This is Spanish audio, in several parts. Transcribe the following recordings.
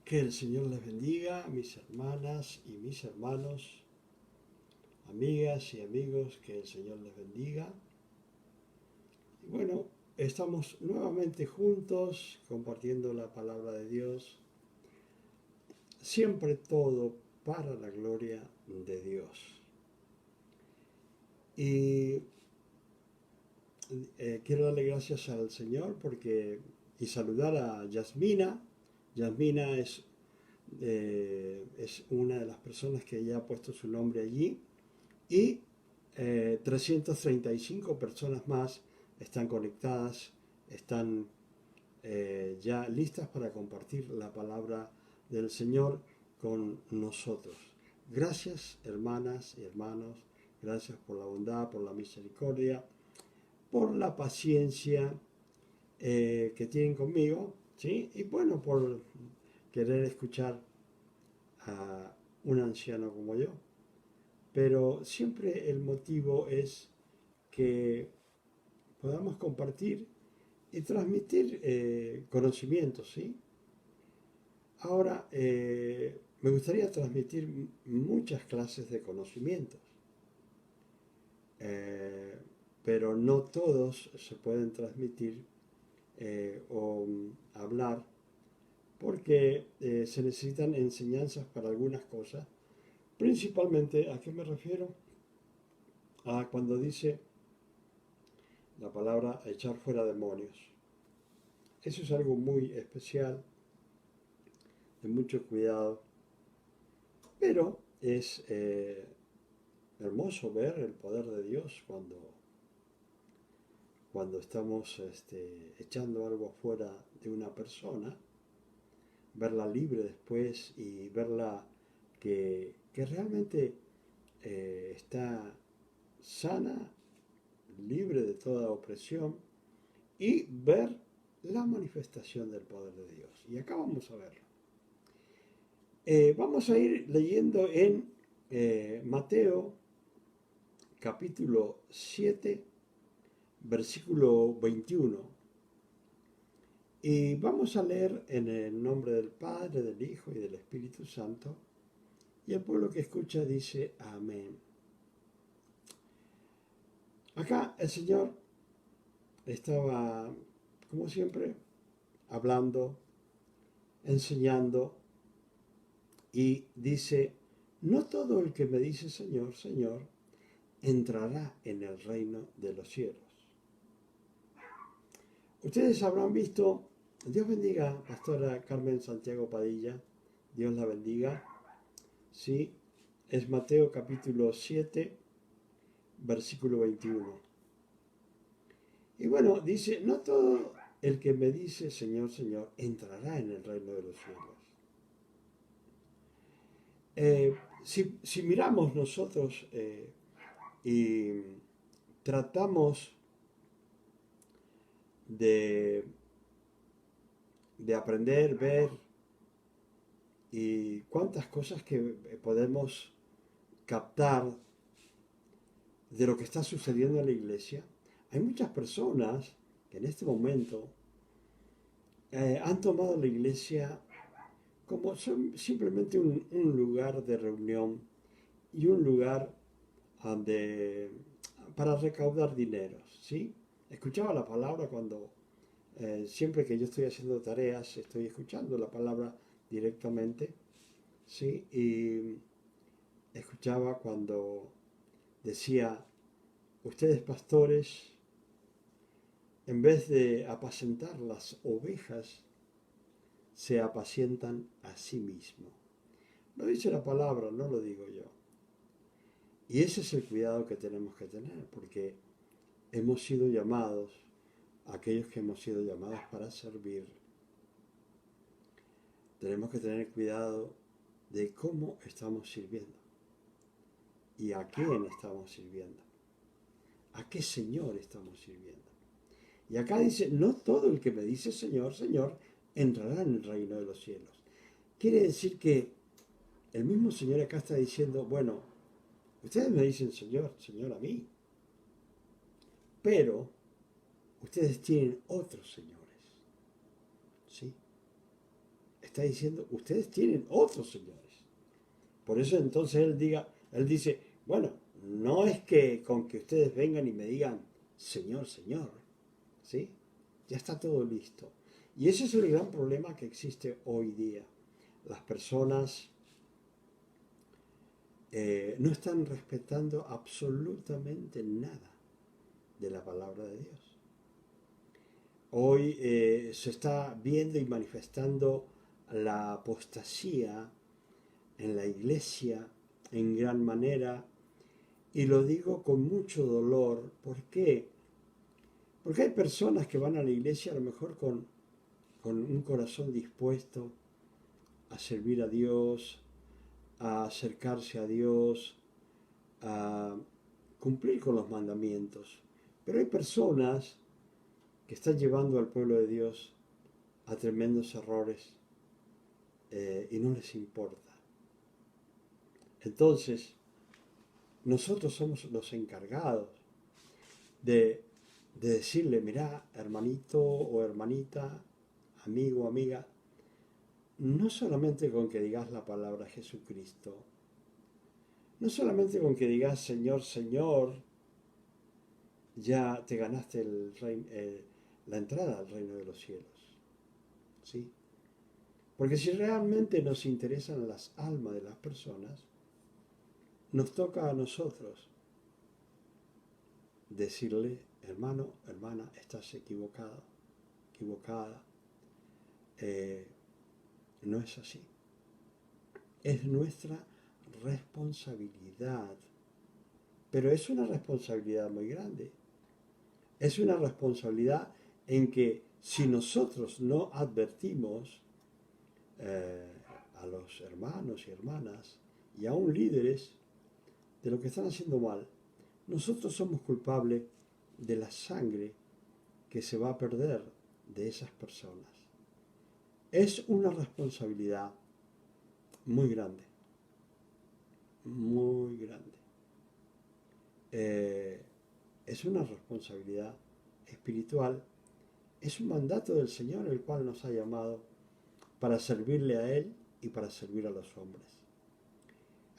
Que el Señor les bendiga, mis hermanas y mis hermanos, amigas y amigos, que el Señor les bendiga. Y bueno, estamos nuevamente juntos compartiendo la palabra de Dios, siempre todo para la gloria de Dios. Y quiero darle gracias al Señor y saludar a Yasmina. Yasmina es una de las personas que ya ha puesto su nombre allí y 335 personas más están conectadas, están ya listas para compartir la palabra del Señor con nosotros. Gracias, hermanas y hermanos, gracias por la bondad, por la misericordia, por la paciencia que tienen conmigo, ¿sí? Y bueno, por querer escuchar a un anciano como yo. Pero siempre el motivo es que podamos compartir y transmitir conocimientos, ¿sí? Ahora, me gustaría transmitir muchas clases de conocimientos, eh, pero no todos se pueden transmitir o hablar porque se necesitan enseñanzas para algunas cosas. Principalmente, ¿a qué me refiero? A cuando dice la palabra echar fuera demonios. Eso es algo muy especial, de mucho cuidado, pero es hermoso ver el poder de Dios cuando estamos echando algo fuera de una persona, verla libre después y verla que realmente está sana, libre de toda opresión, y ver la manifestación del poder de Dios. Y acá vamos a verlo. Vamos a ir leyendo en Mateo capítulo 7, versículo 21. Y vamos a leer en el nombre del Padre, del Hijo y del Espíritu Santo. Y el pueblo que escucha dice amén. Acá el Señor estaba, como siempre, hablando, enseñando, y dice, no todo el que me dice Señor, Señor, entrará en el reino de los cielos. Ustedes habrán visto, Dios bendiga, Pastora Carmen Santiago Padilla, Dios la bendiga, ¿sí? Es Mateo capítulo 7, versículo 21. Y bueno, dice, no todo el que me dice Señor, Señor, entrará en el reino de los cielos. Si miramos nosotros y tratamos de aprender, ver y cuántas cosas que podemos captar de lo que está sucediendo en la iglesia, hay muchas personas que en este momento han tomado la iglesia como simplemente un lugar de reunión y un lugar para recaudar dineros, ¿sí? Escuchaba la palabra cuando siempre que yo estoy haciendo tareas, estoy escuchando la palabra directamente, ¿sí? Y escuchaba cuando decía, ustedes pastores, en vez de apacentar las ovejas, se apacientan a sí mismos. Lo dice la palabra, no lo digo yo. Y ese es el cuidado que tenemos que tener, porque hemos sido llamados, aquellos que hemos sido llamados para servir, tenemos que tener cuidado de cómo estamos sirviendo y a quién estamos sirviendo, a qué Señor estamos sirviendo. Y acá dice, no todo el que me dice Señor, Señor, entrará en el reino de los cielos. Quiere decir que el mismo Señor acá está diciendo, bueno, ustedes me dicen Señor, Señor a mí, pero ustedes tienen otros señores, ¿sí? está diciendo, ustedes tienen otros señores. Por eso entonces él dice, bueno, no es que con que ustedes vengan y me digan, Señor, Señor, ¿sí? Ya está todo listo. Y ese es el gran problema que existe hoy día. Las personas no están respetando absolutamente nada de la palabra de Dios. Hoy se está viendo y manifestando la apostasía en la iglesia en gran manera, y lo digo con mucho dolor. ¿Por qué? Porque hay personas que van a la iglesia a lo mejor con un corazón dispuesto a servir a Dios, a acercarse a Dios, a cumplir con los mandamientos. Pero hay personas que están llevando al pueblo de Dios a tremendos errores y no les importa. Entonces, nosotros somos los encargados de decirle, mirá, hermanito o hermanita, amigo o amiga, no solamente con que digas la palabra Jesucristo, no solamente con que digas Señor, Señor, ya te ganaste la entrada al reino de los cielos. ¿Sí? Porque si realmente nos interesan las almas de las personas, nos toca a nosotros decirle, hermano, hermana, estás equivocado, equivocada. No es así. Es nuestra responsabilidad, pero es una responsabilidad muy grande. Es una responsabilidad en que si nosotros no advertimos a los hermanos y hermanas y aún líderes de lo que están haciendo mal, nosotros somos culpables de la sangre que se va a perder de esas personas. Es una responsabilidad muy grande, muy grande. Es una responsabilidad espiritual, es un mandato del Señor el cual nos ha llamado para servirle a Él y para servir a los hombres.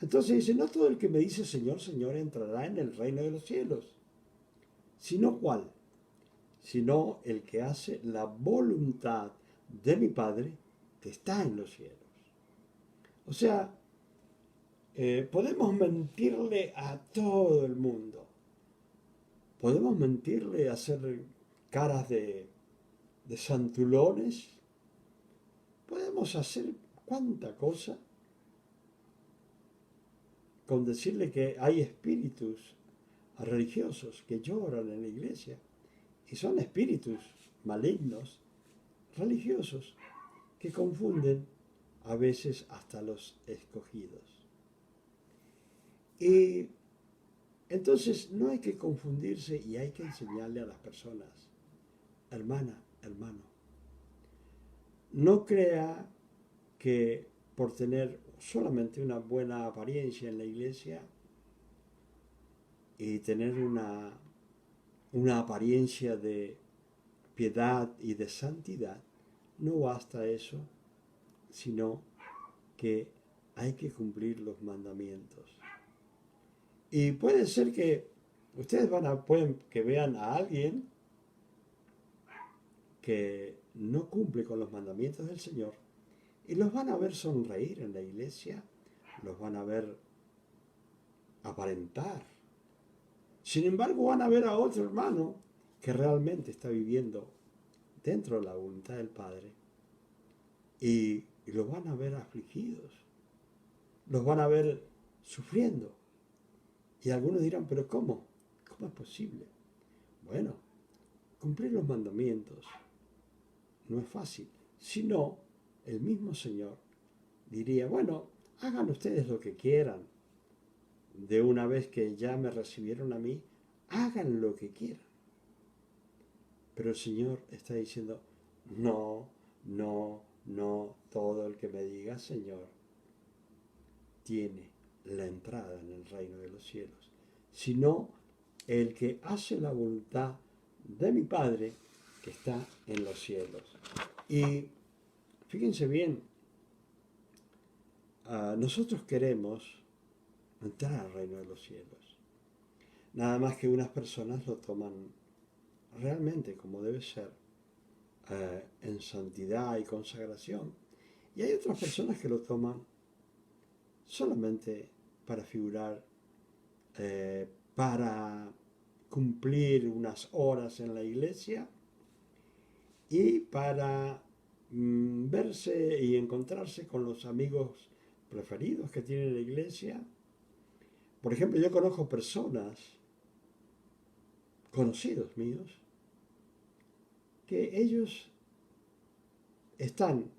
Entonces dice, no todo el que me dice Señor, Señor entrará en el reino de los cielos, sino ¿cuál? Sino el que hace la voluntad de mi Padre que está en los cielos. O sea, podemos mentirle a todo el mundo. Podemos mentirle, hacer caras de santulones. Podemos hacer cuánta cosa con decirle que hay espíritus religiosos que lloran en la iglesia. Y son espíritus malignos, religiosos, que confunden a veces hasta los escogidos. Y entonces no hay que confundirse y hay que enseñarle a las personas, hermana, hermano, no crea que por tener solamente una buena apariencia en la iglesia y tener una apariencia de piedad y de santidad, no basta eso, sino que hay que cumplir los mandamientos. Y puede ser que ustedes pueden que vean a alguien que no cumple con los mandamientos del Señor y los van a ver sonreír en la iglesia, los van a ver aparentar. Sin embargo, van a ver a otro hermano que realmente está viviendo dentro de la voluntad del Padre y los van a ver afligidos, los van a ver sufriendo. Y algunos dirán, pero ¿cómo? ¿Cómo es posible? Bueno, cumplir los mandamientos no es fácil. Si no, el mismo Señor diría, bueno, hagan ustedes lo que quieran. De una vez que ya me recibieron a mí, hagan lo que quieran. Pero el Señor está diciendo, no, no, no, todo el que me diga Señor tiene la entrada en el reino de los cielos, sino el que hace la voluntad de mi Padre que está en los cielos. Y fíjense bien, nosotros queremos entrar al reino de los cielos. Nada más que unas personas lo toman realmente como debe ser, en santidad y consagración. Y hay otras personas que lo toman solamente para figurar, para cumplir unas horas en la iglesia y para verse y encontrarse con los amigos preferidos que tiene la iglesia. Por ejemplo, yo conozco personas, conocidos míos, que ellos están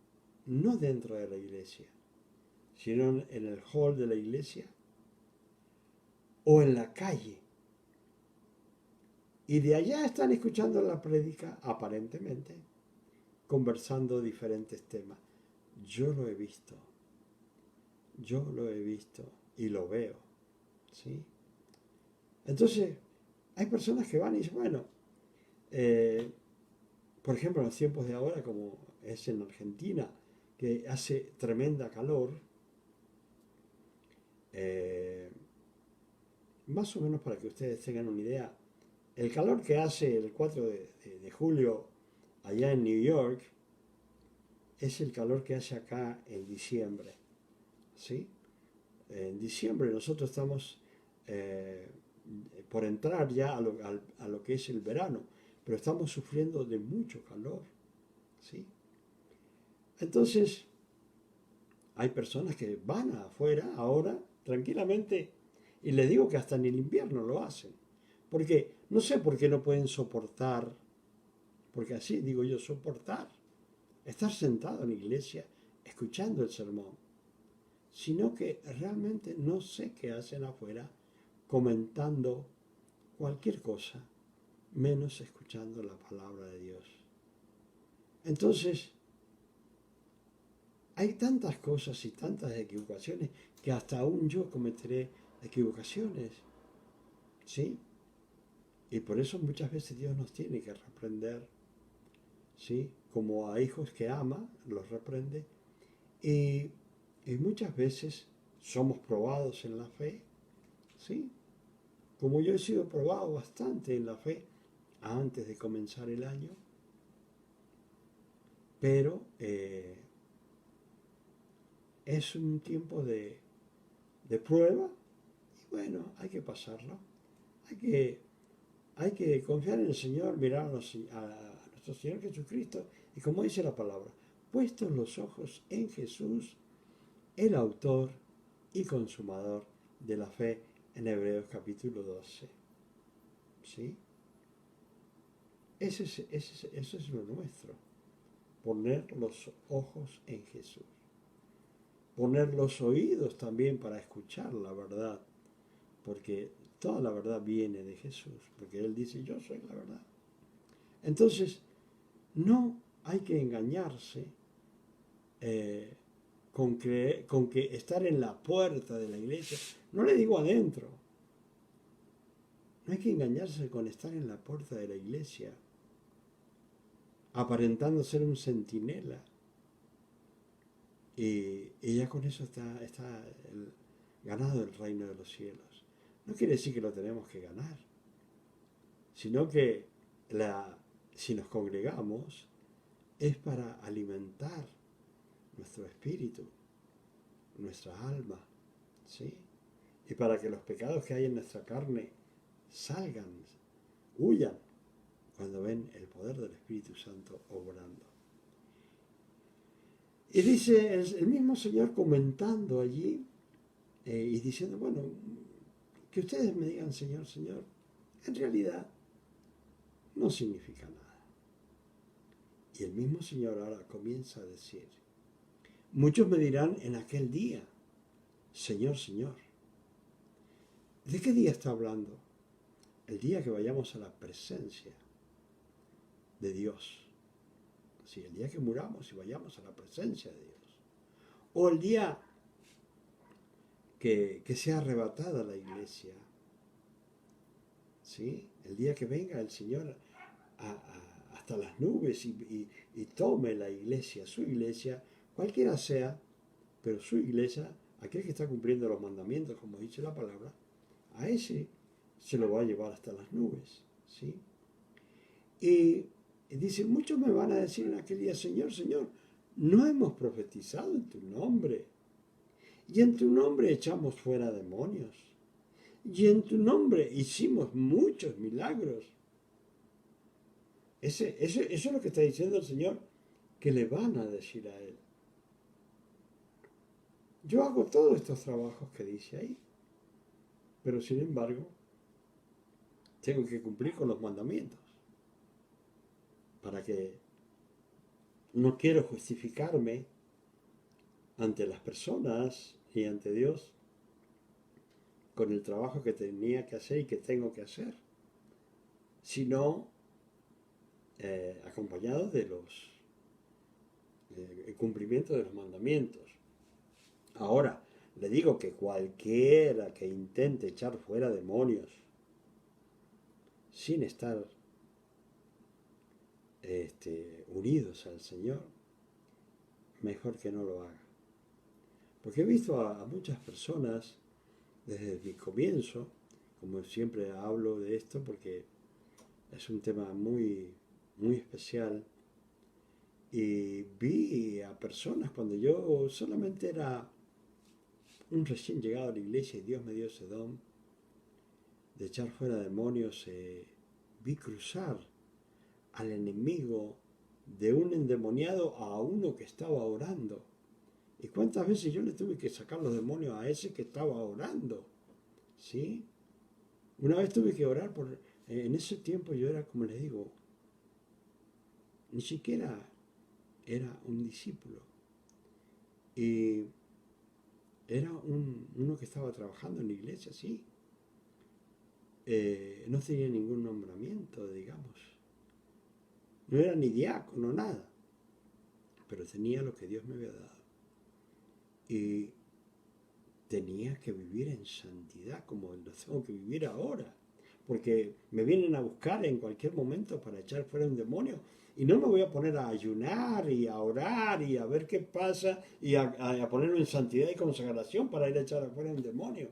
no dentro de la iglesia, sino en el hall de la iglesia o en la calle. Y de allá están escuchando la prédica, aparentemente, conversando diferentes temas. Yo lo he visto y lo veo, ¿sí? Entonces, hay personas que van y dicen, bueno, por ejemplo, en los tiempos de ahora, como es en Argentina, que hace tremenda calor, más o menos para que ustedes tengan una idea, el calor que hace el 4 de julio allá en New York es el calor que hace acá en diciembre, ¿sí? En diciembre nosotros estamos por entrar ya a lo que es el verano, pero estamos sufriendo de mucho calor, ¿sí? Entonces, hay personas que van afuera ahora tranquilamente y les digo que hasta en el invierno lo hacen, porque no sé por qué no pueden soportar, porque así digo yo, soportar, estar sentado en la iglesia escuchando el sermón, sino que realmente no sé qué hacen afuera comentando cualquier cosa, menos escuchando la palabra de Dios. Entonces, hay tantas cosas y tantas equivocaciones que hasta aún yo cometeré equivocaciones, ¿sí? Y por eso muchas veces Dios nos tiene que reprender, ¿sí? Como a hijos que ama, los reprende. Y, y muchas veces somos probados en la fe, ¿sí? Como yo he sido probado bastante en la fe antes de comenzar el año, pero es un tiempo de prueba y bueno, hay que pasarlo. Hay que, hay que confiar en el Señor, mirar a nuestro Señor Jesucristo y como dice la palabra, puestos los ojos en Jesús, el autor y consumador de la fe, en Hebreos capítulo 12. ¿Sí? Eso es lo nuestro, poner los ojos en Jesús. Poner los oídos también para escuchar la verdad, porque toda la verdad viene de Jesús, porque Él dice, yo soy la verdad. Entonces, no hay que engañarse con que estar en la puerta de la iglesia, no le digo adentro, no hay que engañarse con estar en la puerta de la iglesia, aparentando ser un centinela. Y ya con eso está ganado el reino de los cielos. No quiere decir que lo tenemos que ganar, sino que si nos congregamos es para alimentar nuestro espíritu, nuestra alma, ¿sí? Y para que los pecados que hay en nuestra carne salgan, huyan, cuando ven el poder del Espíritu Santo obrando. Y dice el mismo Señor comentando allí y diciendo, bueno, que ustedes me digan Señor, Señor, en realidad no significa nada. Y el mismo Señor ahora comienza a decir, muchos me dirán en aquel día, Señor, Señor. ¿De qué día está hablando? El día que vayamos a la presencia de Dios. Sí, el día que muramos y vayamos a la presencia de Dios. O el día que sea arrebatada la iglesia. ¿Sí? El día que venga el Señor hasta las nubes y tome la iglesia, su iglesia, cualquiera sea, Pero su iglesia, aquel que está cumpliendo los mandamientos, como dice la palabra, a ese se lo va a llevar hasta las nubes, ¿sí? Y dice, muchos me van a decir en aquel día, Señor, Señor, no hemos profetizado en tu nombre, y en tu nombre echamos fuera demonios, y en tu nombre hicimos muchos milagros. Eso es lo que está diciendo el Señor, que le van a decir a él. Yo hago todos estos trabajos que dice ahí, pero sin embargo, tengo que cumplir con los mandamientos, para que no quiero justificarme ante las personas y ante Dios con el trabajo que tenía que hacer y que tengo que hacer, sino acompañado de los el cumplimiento de los mandamientos. Ahora, le digo que cualquiera que intente echar fuera demonios sin estar unidos al Señor, mejor que no lo haga. Porque he visto a muchas personas desde mi comienzo, como siempre hablo de esto porque es un tema muy, muy especial, y vi a personas cuando yo solamente era un recién llegado a la iglesia y Dios me dio ese don de echar fuera demonios, vi cruzar al enemigo de un endemoniado a uno que estaba orando. ¿Y cuántas veces yo le tuve que sacar los demonios a ese que estaba orando? ¿Sí? Una vez tuve que orar por... en ese tiempo yo era, como les digo, ni siquiera era un discípulo. Y era uno que estaba trabajando en la iglesia, sí. No tenía ningún nombramiento, digamos. No era ni diácono, nada. Pero tenía lo que Dios me había dado. Y tenía que vivir en santidad como lo tengo que vivir ahora. Porque me vienen a buscar en cualquier momento para echar fuera un demonio. Y no me voy a poner a ayunar y a orar y a ver qué pasa y a ponerme en santidad y consagración para ir a echar fuera un demonio.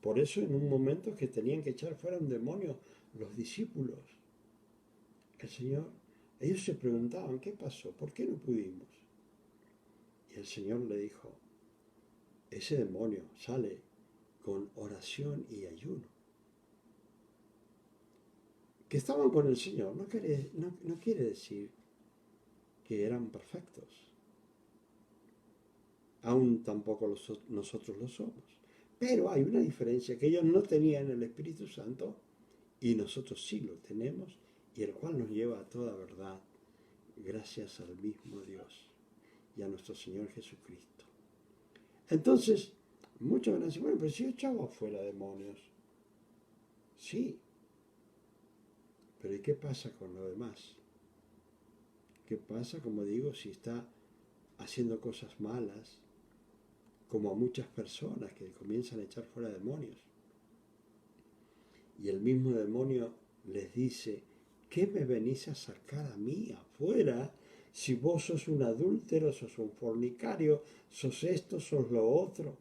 Por eso en un momento que tenían que echar fuera un demonio los discípulos, el Señor, ellos se preguntaban, ¿qué pasó? ¿Por qué no pudimos? Y el Señor le dijo, ese demonio sale con oración y ayuno. Que estaban con el Señor no quiere decir que eran perfectos. Aún tampoco nosotros lo somos. Pero hay una diferencia, que ellos no tenían el Espíritu Santo y nosotros sí lo tenemos, y el cual nos lleva a toda verdad, gracias al mismo Dios y a nuestro Señor Jesucristo. Entonces, muchos van a decir, bueno, pero si yo echaba fuera demonios. Sí, pero ¿y qué pasa con lo demás? ¿Qué pasa, como digo, si está haciendo cosas malas, como a muchas personas que comienzan a echar fuera demonios? Y el mismo demonio les dice, ¿qué me venís a sacar a mí afuera si vos sos un adúltero, sos un fornicario, sos esto, sos lo otro?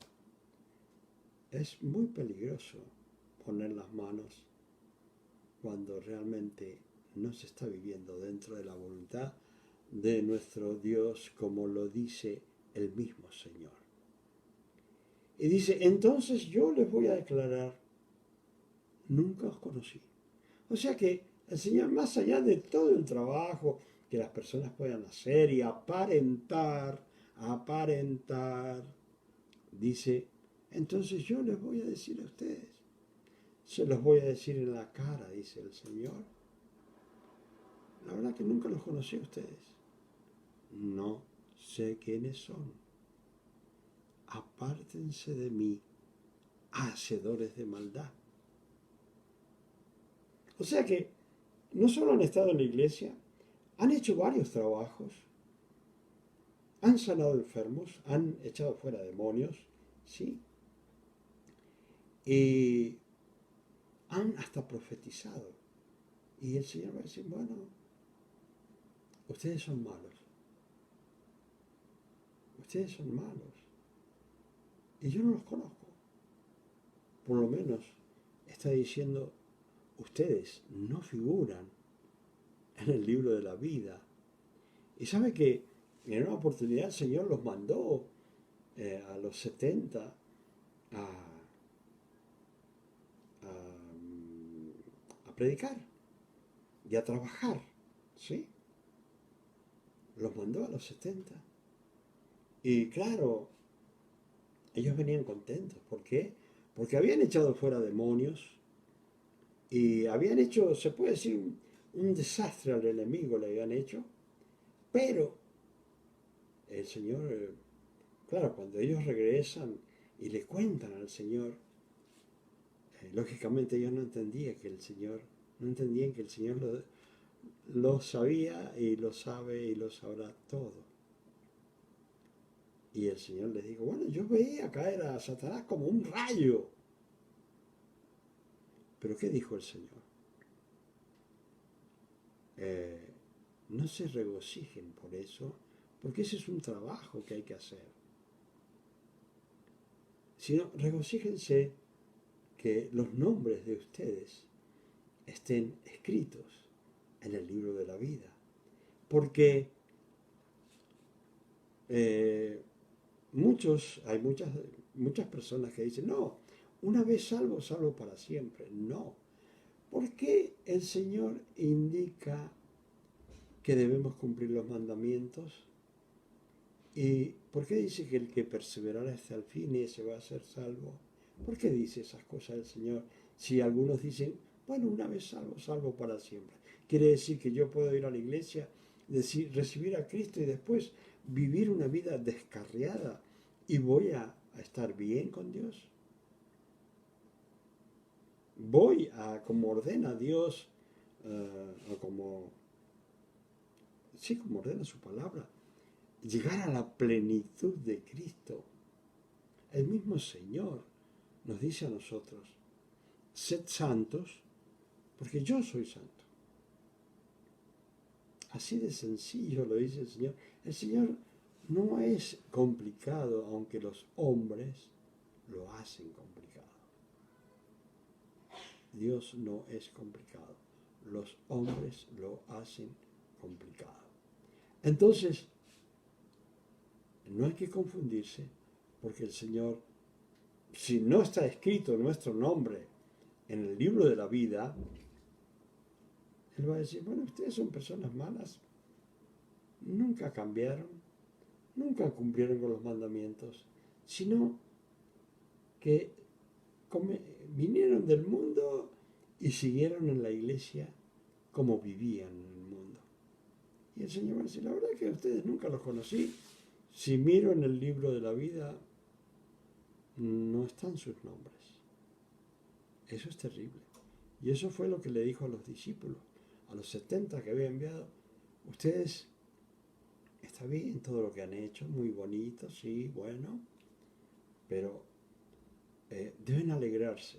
Es muy peligroso poner las manos cuando realmente no se está viviendo dentro de la voluntad de nuestro Dios, como lo dice el mismo Señor. Y dice, entonces yo les voy a declarar, nunca os conocí. O sea que el Señor, más allá de todo el trabajo que las personas puedan hacer y aparentar, dice, entonces yo les voy a decir a ustedes, se los voy a decir en la cara, dice el Señor. La verdad que nunca los conocí a ustedes. No sé quiénes son. Apártense de mí, hacedores de maldad. O sea que no solo han estado en la iglesia, han hecho varios trabajos, han sanado enfermos, han echado fuera demonios, ¿sí? Y han hasta profetizado. Y el Señor va a decir, bueno, ustedes son malos. Ustedes son malos. y yo no los conozco. Por lo menos está diciendo, ustedes no figuran en el libro de la vida. Y sabe que en una oportunidad el Señor los mandó a los 70 a, a predicar y a trabajar, ¿sí? Los mandó a los 70. Y claro, ellos venían contentos. ¿Por qué? Porque habían echado fuera demonios y habían hecho, se puede decir, un desastre al enemigo le habían hecho. Pero el Señor, claro, cuando ellos regresan y le cuentan al Señor, lógicamente ellos no entendían que el Señor, no entendían que el Señor lo sabía y lo sabe y lo sabrá todo. Y el Señor les dijo, bueno, yo veía caer a Satanás como un rayo. Pero ¿qué dijo el Señor? No se regocijen por eso, porque ese es un trabajo que hay que hacer. Sino regocíjense que los nombres de ustedes estén escritos en el libro de la vida. Porque hay muchas personas que dicen, no, una vez salvo, salvo para siempre. No. ¿Por qué el Señor indica que debemos cumplir los mandamientos? ¿Y por qué dice que el que perseverará hasta el fin ese va a ser salvo? ¿Por qué dice esas cosas el Señor? Si algunos dicen, bueno, una vez salvo, salvo para siempre. Quiere decir que yo puedo ir a la iglesia, recibir a Cristo y después vivir una vida descarriada y voy a estar bien con Dios. Voy a, como ordena Dios, o como ordena su palabra, llegar a la plenitud de Cristo. El mismo Señor nos dice a nosotros, sed santos, porque yo soy santo. Así de sencillo lo dice el Señor. El Señor no es complicado, aunque los hombres lo hacen complicado. Dios no es complicado. Los hombres lo hacen complicado. Entonces, no hay que confundirse, porque el Señor, si no está escrito nuestro nombre en el libro de la vida, Él va a decir, bueno, ustedes son personas malas, nunca cambiaron, nunca cumplieron con los mandamientos, sino que vinieron del mundo y siguieron en la iglesia como vivían en el mundo. Y el Señor va a decir, la verdad es que a ustedes nunca los conocí. Si miro en el libro de la vida, no están sus nombres. Eso es terrible. Y eso fue lo que le dijo a los discípulos, a los 70 que había enviado. Ustedes, está bien todo lo que han hecho, muy bonito, sí, bueno, pero deben alegrarse,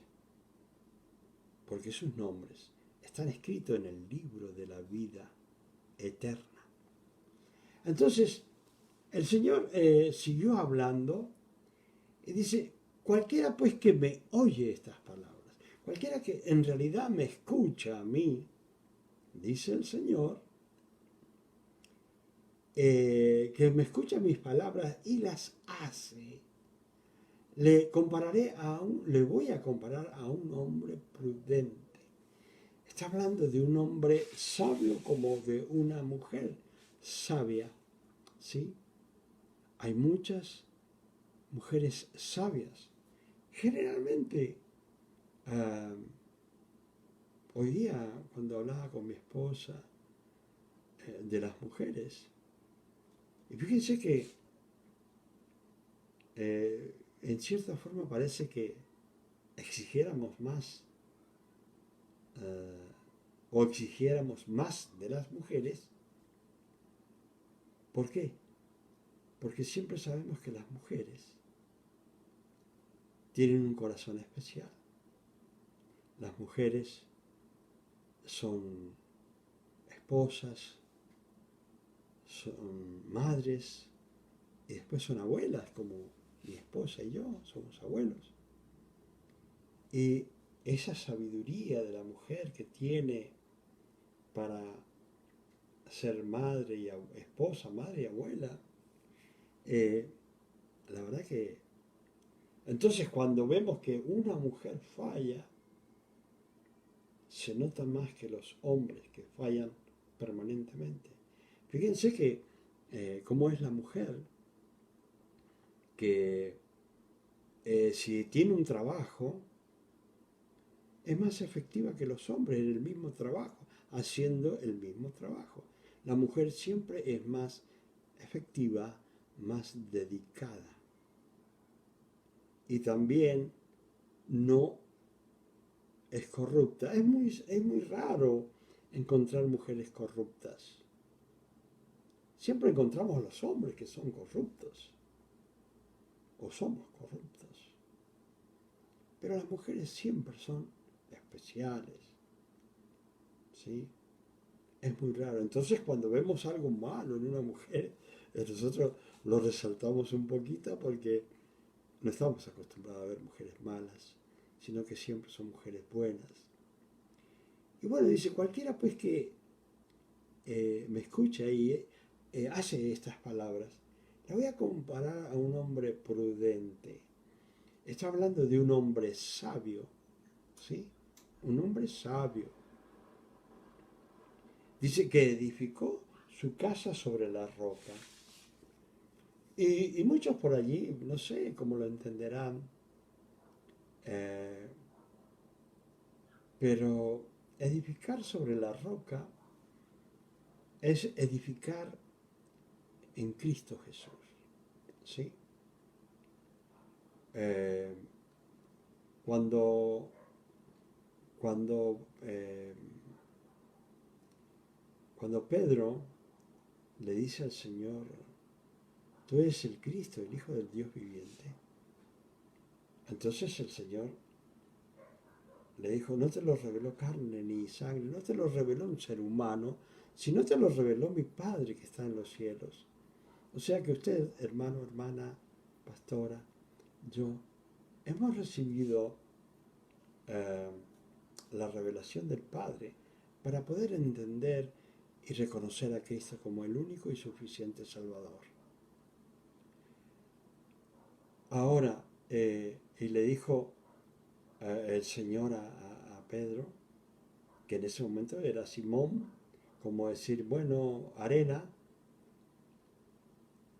porque sus nombres están escritos en el libro de la vida eterna. Entonces, el Señor siguió hablando y dice, cualquiera pues que me oye estas palabras, cualquiera que en realidad me escucha a mí, dice el Señor, que me escucha mis palabras y las hace, le voy a comparar a un hombre prudente. Está hablando de un hombre sabio como de una mujer sabia, ¿sí? Hay muchas mujeres sabias. Generalmente, hoy día, cuando hablaba con mi esposa de las mujeres, y fíjense que en cierta forma parece que exigiéramos más o exigiéramos más de las mujeres. ¿Por qué? Porque siempre sabemos que las mujeres tienen un corazón especial. Las mujeres son esposas, son madres y después son abuelas, como mi esposa y yo somos abuelos. Y esa sabiduría de la mujer que tiene para ser madre y esposa, madre y abuela, la verdad que... Entonces cuando vemos que una mujer falla, se nota más que los hombres que fallan permanentemente. Fíjense que cómo es la mujer, que si tiene un trabajo, es más efectiva que los hombres en el mismo trabajo, haciendo el mismo trabajo. La mujer siempre es más efectiva, más dedicada. Y también no es corrupta. Es muy raro encontrar mujeres corruptas. Siempre encontramos a los hombres que son corruptos. O somos corruptos. Pero las mujeres siempre son especiales. ¿Sí? Es muy raro. Entonces cuando vemos algo malo en una mujer, nosotros lo resaltamos un poquito porque no estamos acostumbrados a ver mujeres malas, sino que siempre son mujeres buenas. Y bueno, dice, cualquiera pues que me escucha y hace estas palabras, la voy a comparar a un hombre prudente. Está hablando de un hombre sabio, ¿sí? Un hombre sabio. Dice que edificó su casa sobre la roca. Y muchos por allí, no sé cómo lo entenderán, eh, pero edificar sobre la roca es edificar en Cristo Jesús. ¿Sí? Eh, cuando cuando, eh, cuando Pedro le dice al Señor, tú eres el Cristo, el Hijo del Dios viviente, entonces el Señor le dijo, no te lo reveló carne ni sangre, no te lo reveló un ser humano, sino te lo reveló mi Padre que está en los cielos. O sea que usted, hermano, hermana, pastora, yo, hemos recibido eh, la revelación del Padre para poder entender y reconocer a Cristo como el único y suficiente Salvador. Ahora, y le dijo el Señor a Pedro, que en ese momento era Simón, como decir, bueno, arena,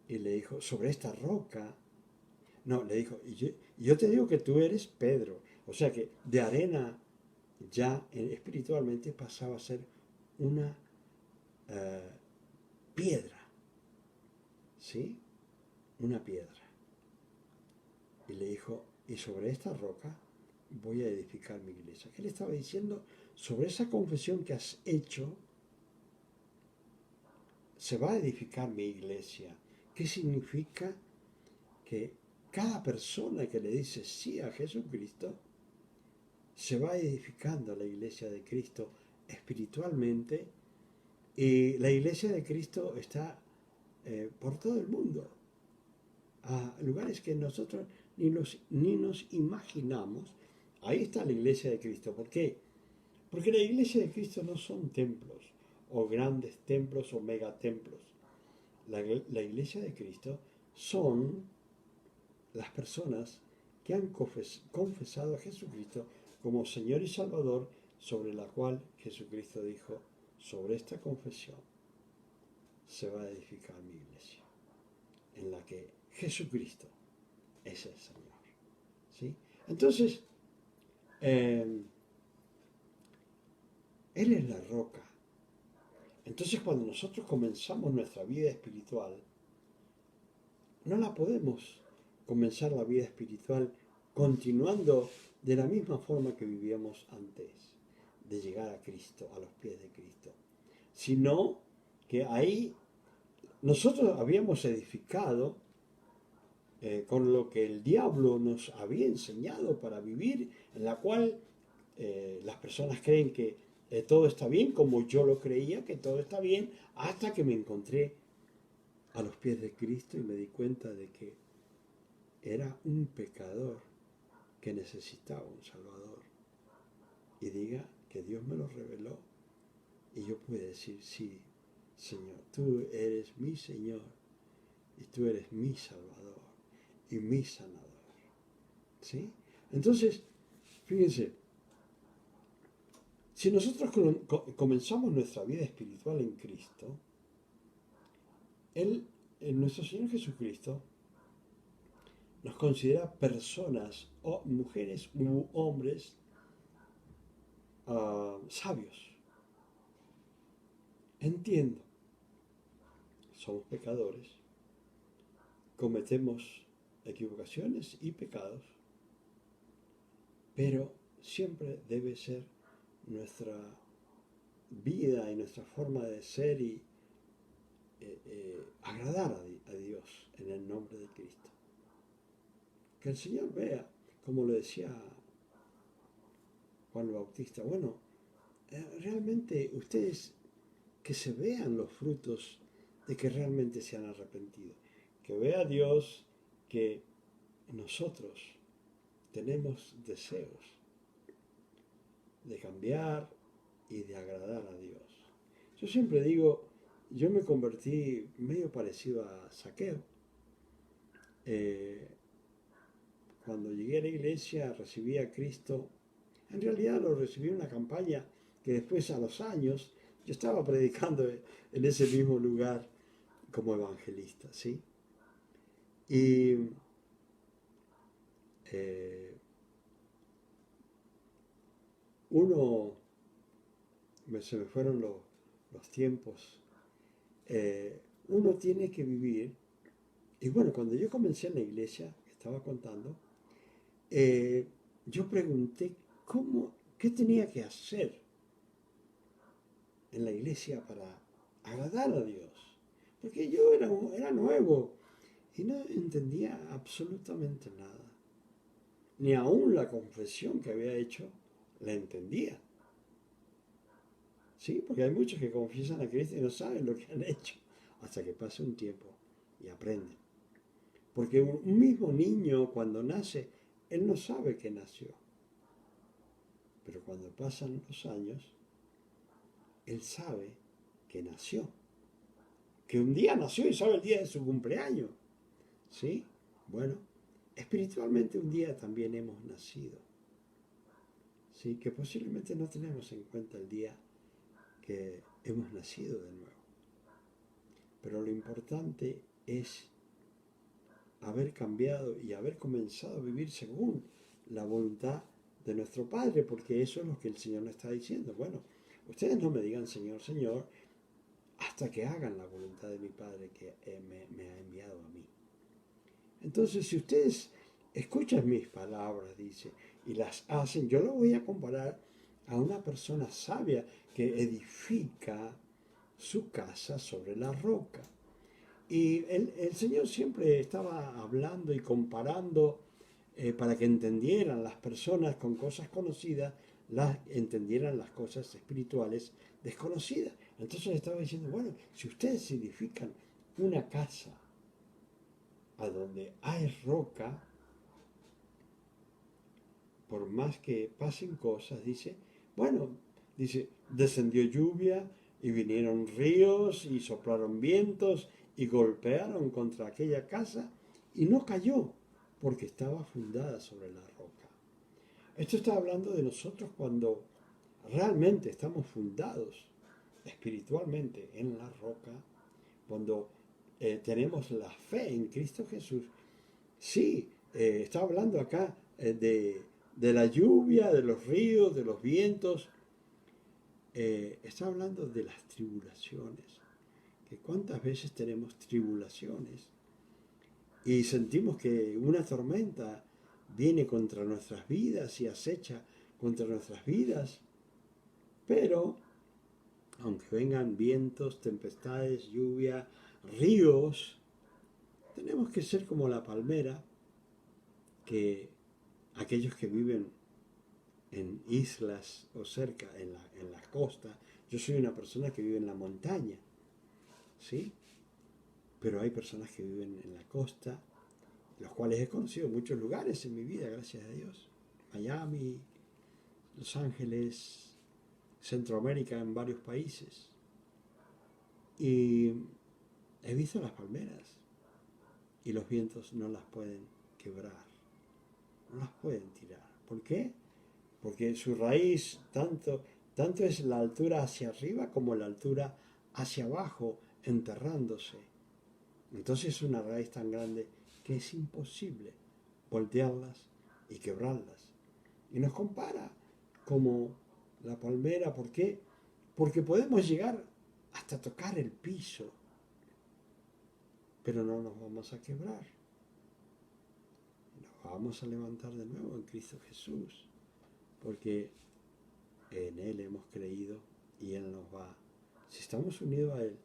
y le dijo, sobre esta roca, no, le dijo, yo te digo que tú eres Pedro, o sea que de arena ya espiritualmente pasaba a ser una eh, piedra, ¿sí? Una piedra. Y le dijo, y sobre esta roca voy a edificar mi iglesia. ¿Qué le estaba diciendo? Sobre esa confesión que has hecho, se va a edificar mi iglesia. ¿Qué significa? Que cada persona que le dice sí a Jesucristo, se va edificando la iglesia de Cristo espiritualmente, y la iglesia de Cristo está por todo el mundo, a lugares que nosotros ni nos imaginamos. Ahí está la iglesia de Cristo. ¿Por qué? Porque la iglesia de Cristo no son templos, o grandes templos, o megatemplos. La iglesia de Cristo son las personas que han confesado a Jesucristo como Señor y Salvador, sobre la cual Jesucristo dijo, sobre esta confesión se va a edificar mi iglesia, en la que Jesucristo es el Señor. ¿Sí? Entonces, Él es la roca. Entonces, cuando nosotros comenzamos nuestra vida espiritual, no la podemos comenzar la vida espiritual continuando de la misma forma que vivíamos antes de llegar a Cristo, a los pies de Cristo, sino que ahí nosotros habíamos edificado con lo que el diablo nos había enseñado para vivir, en la cual las personas creen que todo está bien, como yo lo creía, que todo está bien, hasta que me encontré a los pies de Cristo y me di cuenta de que era un pecador que necesitaba un Salvador. Y diga que Dios me lo reveló y yo pude decir, sí, Señor, tú eres mi Señor y tú eres mi Salvador y mi sanador. ¿Sí? Entonces, fíjense, si nosotros comenzamos nuestra vida espiritual en Cristo, nuestro Señor Jesucristo, nos considera personas, o mujeres u hombres sabios. Entiendo, somos pecadores, cometemos equivocaciones y pecados, pero siempre debe ser nuestra vida y nuestra forma de ser y agradar a Dios en el nombre de Cristo. Que el Señor vea, como lo decía Juan Bautista, bueno, realmente ustedes que se vean los frutos de que realmente se han arrepentido. Que vea Dios que nosotros tenemos deseos de cambiar y de agradar a Dios. Yo siempre digo, yo me convertí medio parecido a Zaqueo. Cuando llegué a la iglesia recibí a Cristo. En realidad lo recibí en una campaña que después a los años yo estaba predicando en ese mismo lugar como evangelista, ¿sí? Y se me fueron los tiempos, uno tiene que vivir, y bueno, cuando yo comencé en la iglesia, que estaba contando, yo pregunté qué tenía que hacer en la iglesia para agradar a Dios, porque yo era nuevo y no entendía absolutamente nada, ni aún la confesión que había hecho la entendía. ¿Sí? Porque hay muchos que confiesan a Cristo y no saben lo que han hecho hasta que pasa un tiempo y aprenden. Porque un mismo niño cuando nace, él no sabe que nació. Pero cuando pasan los años, él sabe que nació. Que un día nació y sabe el día de su cumpleaños. ¿Sí? Bueno, espiritualmente un día también hemos nacido. ¿Sí? Que posiblemente no tenemos en cuenta el día que hemos nacido de nuevo. Pero lo importante es haber cambiado y haber comenzado a vivir según la voluntad de nuestro Padre, porque eso es lo que el Señor nos está diciendo. Bueno, ustedes no me digan Señor, Señor, hasta que hagan la voluntad de mi Padre que me ha enviado a mí. Entonces, si ustedes escuchan mis palabras, dice, y las hacen, yo lo voy a comparar a una persona sabia que edifica su casa sobre la roca. Y el Señor siempre estaba hablando y comparando para que entendieran las personas con cosas conocidas, entendieran las cosas espirituales desconocidas. Entonces estaba diciendo, bueno, si ustedes edifican una casa a donde hay roca, por más que pasen cosas, dice, descendió lluvia y vinieron ríos y soplaron vientos y golpearon contra aquella casa y no cayó porque estaba fundada sobre la roca. Esto está hablando de nosotros cuando realmente estamos fundados espiritualmente en la roca, cuando tenemos la fe en Cristo Jesús. Sí, está hablando acá de la lluvia, de los ríos, de los vientos. Está hablando de las tribulaciones. Que cuántas veces tenemos tribulaciones y sentimos que una tormenta viene contra nuestras vidas y acecha contra nuestras vidas. Pero, aunque vengan vientos, tempestades, lluvia, ríos, tenemos que ser como la palmera, que aquellos que viven en islas o cerca, en la costa, yo soy una persona que vive en la montaña, ¿sí? Pero hay personas que viven en la costa los cuales he conocido muchos lugares en mi vida, gracias a Dios. Miami, Los Ángeles, Centroamérica, en varios países. Y he visto las palmeras y los vientos no las pueden quebrar, no las pueden tirar. ¿Por qué? Porque su raíz tanto es la altura hacia arriba como la altura hacia abajo, enterrándose. Entonces es una raíz tan grande que es imposible voltearlas y quebrarlas. Y nos compara como la palmera. ¿Por qué? Porque podemos llegar hasta tocar el piso, pero no nos vamos a quebrar. Nos vamos a levantar de nuevo en Cristo Jesús, porque en Él hemos creído y Él nos va. Si estamos unidos a Él,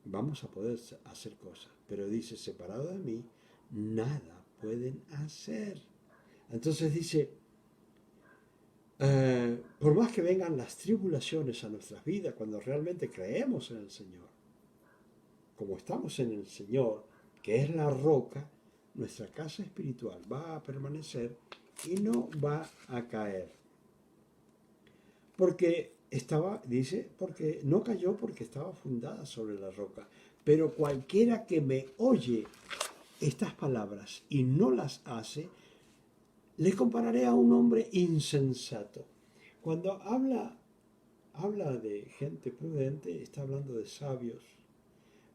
vamos a poder hacer cosas. Pero dice, separado de mí, nada pueden hacer. Entonces dice, por más que vengan las tribulaciones a nuestras vidas, cuando realmente creemos en el Señor, como estamos en el Señor, que es la roca, nuestra casa espiritual va a permanecer y no va a caer. Porque porque no cayó porque estaba fundada sobre la roca. Pero cualquiera que me oye estas palabras y no las hace, le compararé a un hombre insensato. Cuando habla de gente prudente, está hablando de sabios.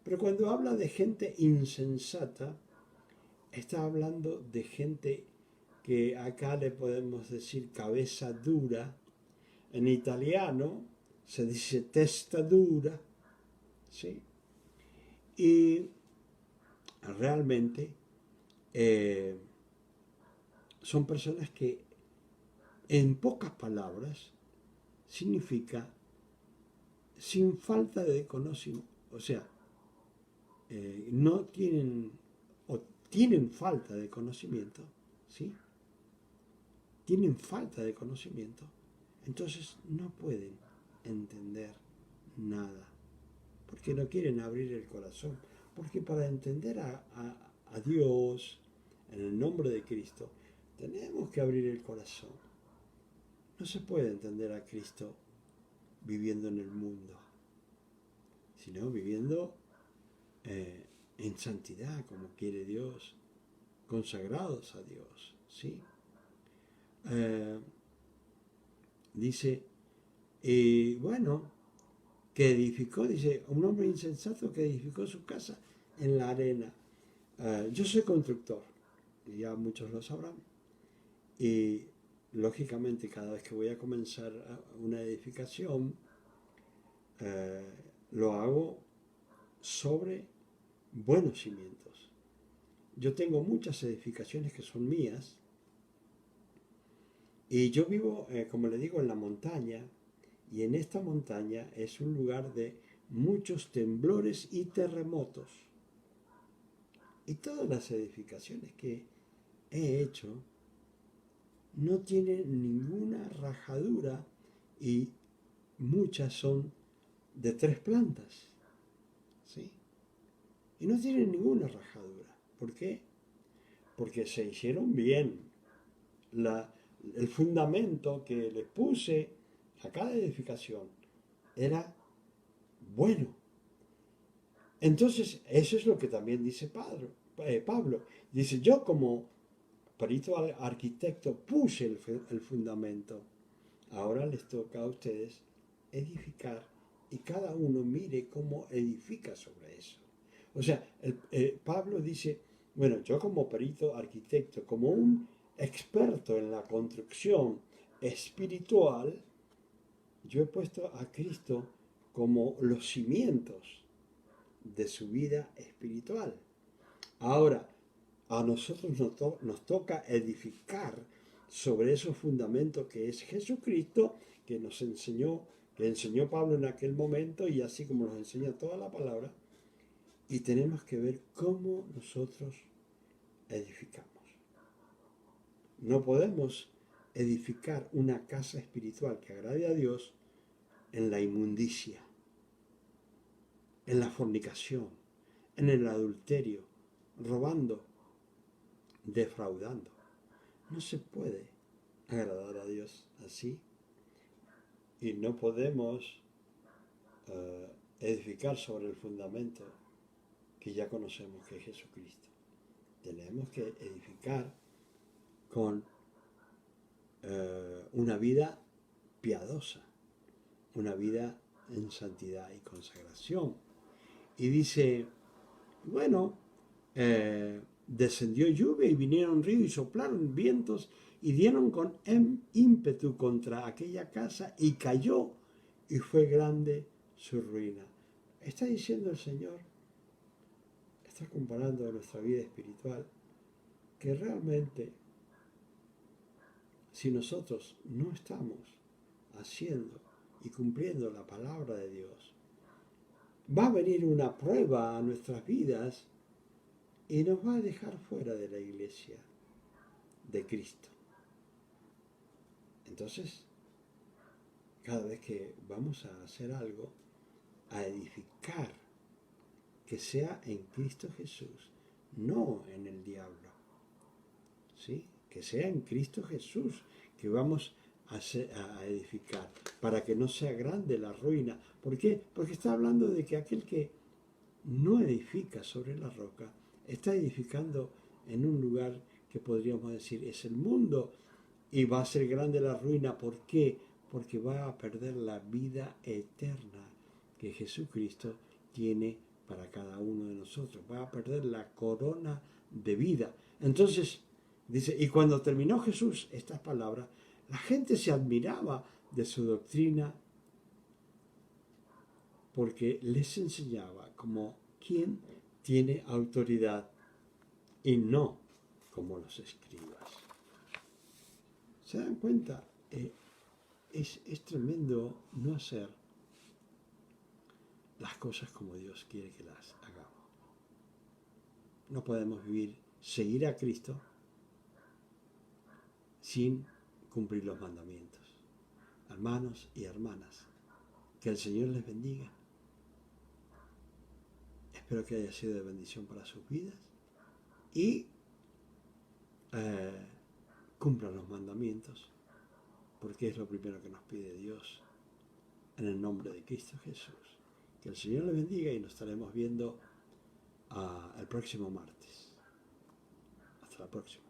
Pero cuando habla de gente insensata, está hablando de gente que acá le podemos decir cabeza dura. En italiano se dice testa dura, ¿sí? Y realmente son personas que, en pocas palabras, significa sin falta de conocimiento, o sea, no tienen o tienen falta de conocimiento, ¿sí? Tienen falta de conocimiento, entonces no pueden entender nada, porque no quieren abrir el corazón, porque para entender a Dios, en el nombre de Cristo, tenemos que abrir el corazón. No se puede entender a Cristo viviendo en el mundo, sino viviendo en santidad, como quiere Dios, consagrados a Dios, ¿sí? Dice, bueno, que edificó, dice, un hombre insensato que edificó su casa en la arena. Yo soy constructor, y ya muchos lo sabrán, y lógicamente cada vez que voy a comenzar una edificación, lo hago sobre buenos cimientos. Yo tengo muchas edificaciones que son mías, y yo vivo, como le digo, en la montaña, y en esta montaña es un lugar de muchos temblores y terremotos. Y todas las edificaciones que he hecho no tienen ninguna rajadura y muchas son de 3 plantas, ¿sí? Y no tienen ninguna rajadura. ¿Por qué? Porque se hicieron bien. El fundamento que les puse a cada edificación era bueno. Entonces, eso es lo que también dice Pablo. Dice, yo como perito arquitecto puse el fundamento. Ahora les toca a ustedes edificar y cada uno mire cómo edifica sobre eso. O sea, Pablo dice, bueno, yo como perito arquitecto, como un experto en la construcción espiritual, yo he puesto a Cristo como los cimientos de su vida espiritual. Ahora, a nosotros nos toca edificar sobre esos fundamentos que es Jesucristo, que nos enseñó, que enseñó Pablo en aquel momento y así como nos enseña toda la palabra, y tenemos que ver cómo nosotros edificamos. No podemos edificar una casa espiritual que agrade a Dios en la inmundicia, en la fornicación, en el adulterio, robando, defraudando. No se puede agradar a Dios así. Y no podemos edificar sobre el fundamento que ya conocemos, que es Jesucristo. Tenemos que edificar con una vida piadosa, una vida en santidad y consagración. Y dice, bueno, descendió lluvia y vinieron ríos y soplaron vientos y dieron con ímpetu contra aquella casa y cayó y fue grande su ruina. Está diciendo el Señor, está comparando nuestra vida espiritual, que realmente si nosotros no estamos haciendo y cumpliendo la palabra de Dios, va a venir una prueba a nuestras vidas y nos va a dejar fuera de la iglesia de Cristo. Entonces, cada vez que vamos a hacer algo, a edificar, que sea en Cristo Jesús, no en el diablo. ¿Sí? Que sea en Cristo Jesús que vamos a edificar, para que no sea grande la ruina. ¿Por qué? Porque está hablando de que aquel que no edifica sobre la roca, está edificando en un lugar que podríamos decir es el mundo, y va a ser grande la ruina. ¿Por qué? Porque va a perder la vida eterna que Jesucristo tiene para cada uno de nosotros. Va a perder la corona de vida. Entonces, dice, y cuando terminó Jesús estas palabras, la gente se admiraba de su doctrina porque les enseñaba como quien tiene autoridad y no como los escribas. ¿Se dan cuenta? Es tremendo no hacer las cosas como Dios quiere que las hagamos. No podemos seguir a Cristo sin cumplir los mandamientos. Hermanos y hermanas, que el Señor les bendiga. Espero que haya sido de bendición para sus vidas y cumplan los mandamientos, porque es lo primero que nos pide Dios en el nombre de Cristo Jesús. Que el Señor les bendiga y nos estaremos viendo el próximo martes. Hasta la próxima.